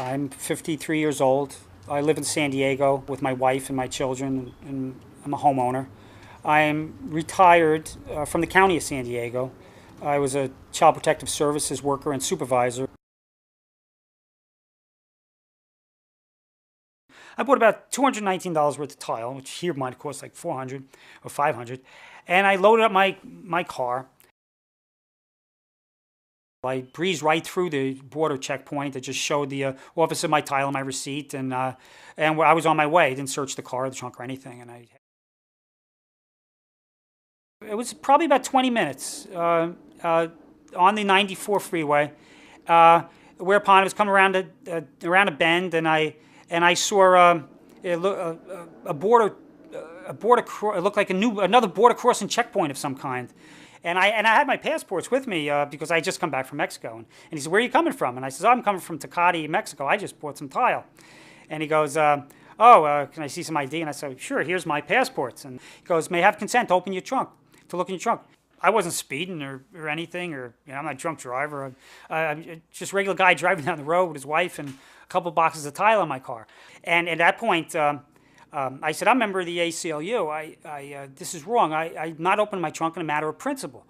I'm 53 years old. I live in San Diego with my wife and my children, and I'm a homeowner. I'm retired from the county of San Diego. I was a child protective services worker and supervisor. I bought about $219 worth of tile, which here might cost like 400 or 500, and I loaded up my car. I breezed right through the border checkpoint that just showed the officer my tile and my receipt, and I was on my way. I didn't search the car, the trunk, or anything. It was probably about 20 minutes on the 94 freeway. Whereupon I was coming around a bend, and I saw a border. It looked like another border crossing checkpoint of some kind. And I had my passports with me because I had just come back from Mexico. And he said, "Where are you coming from?" And I said, "Oh, I'm coming from Tecate, Mexico. I just bought some tile." And he goes, "Can I see some ID?" And I said, "Sure, here's my passports." And he goes, "May I have consent to open your trunk, to look in your trunk?" I wasn't speeding or anything, or I'm not a drunk driver. I'm just a regular guy driving down the road with his wife and a couple boxes of tile in my car. And at that point, I said, "I'm a member of the ACLU. This is wrong. I'm not opening my trunk in a matter of principle."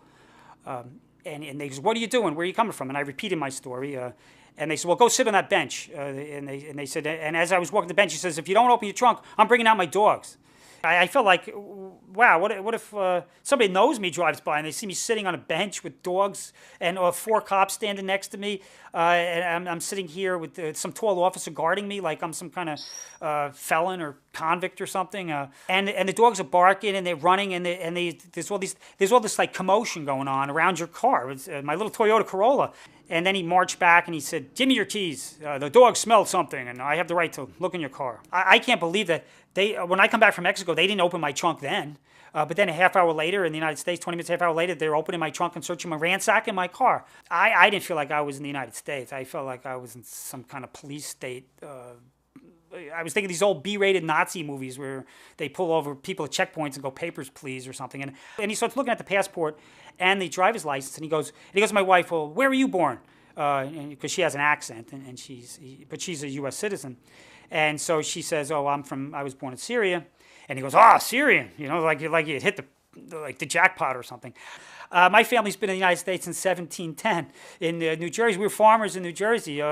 And they said, "What are you doing? Where are you coming from?" And I repeated my story. And they said, "Well, go sit on that bench." And they said, and as I was walking the bench, he says, "If you don't open your trunk, I'm bringing out my dogs." I felt like, wow, what if somebody knows me, drives by, and they see me sitting on a bench with dogs and 4 cops standing next to me, and I'm sitting here with some tall officer guarding me like I'm some kind of felon or convict or something, and the dogs are barking and they're running, and there's all this like commotion going on around your car. It's my little Toyota Corolla. And then he marched back and he said, "Give me your keys. The dog smelled something, and I have the right to look in your car." I can't believe that when I come back from Mexico, they didn't open my trunk then. But then a half hour later in the United States, 20 minutes, half hour later, they're opening my trunk and searching ransacking my car. I didn't feel like I was in the United States. I felt like I was in some kind of police state. I was thinking of these old B-rated Nazi movies where they pull over people at checkpoints and go, "Papers, please," or something. And he starts looking at the passport and the driver's license, and he goes to my wife, "Well, where were you born?" Because she has an accent, but she's a U.S. citizen. And so she says, "Oh, I was born in Syria." And he goes, "Oh, Syrian," like you hit the jackpot or something. My family's been in the United States since 1710 in New Jersey. We were farmers in New Jersey.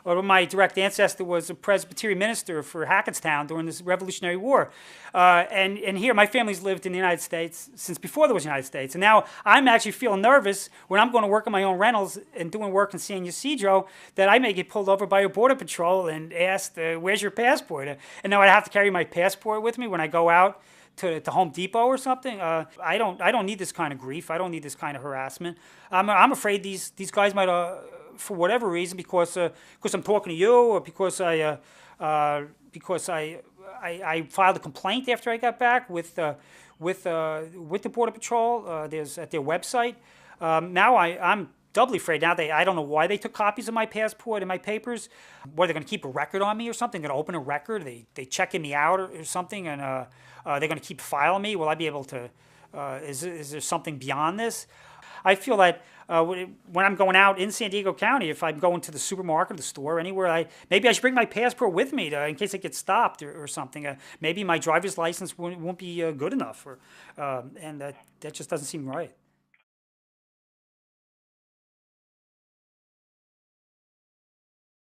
My direct ancestor was a Presbyterian minister for Hackettstown during this Revolutionary War. And here, my family's lived in the United States since before there was the United States. And now I'm actually feeling nervous when I'm going to work on my own rentals and doing work in San Ysidro that I may get pulled over by a border patrol and asked, "Where's your passport?" And now I have to carry my passport with me when I go out to Home Depot or something. I don't need this kind of grief. I don't need this kind of harassment. I'm afraid these guys might, for whatever reason, because I'm talking to you, or because I filed a complaint after I got back with the Border Patrol. There's at their website. Now I'm doubly afraid now. I don't know why they took copies of my passport and my papers. Whether they're going to keep a record on me or something, going to open a record, they checking me out or something, and they're going to keep filing me. Will I be able to? Is there something beyond this? I feel that when I'm going out in San Diego County, if I'm going to the supermarket, the store, anywhere, maybe I should bring my passport with me in case I get stopped or something. Maybe my driver's license won't be good enough, and that just doesn't seem right.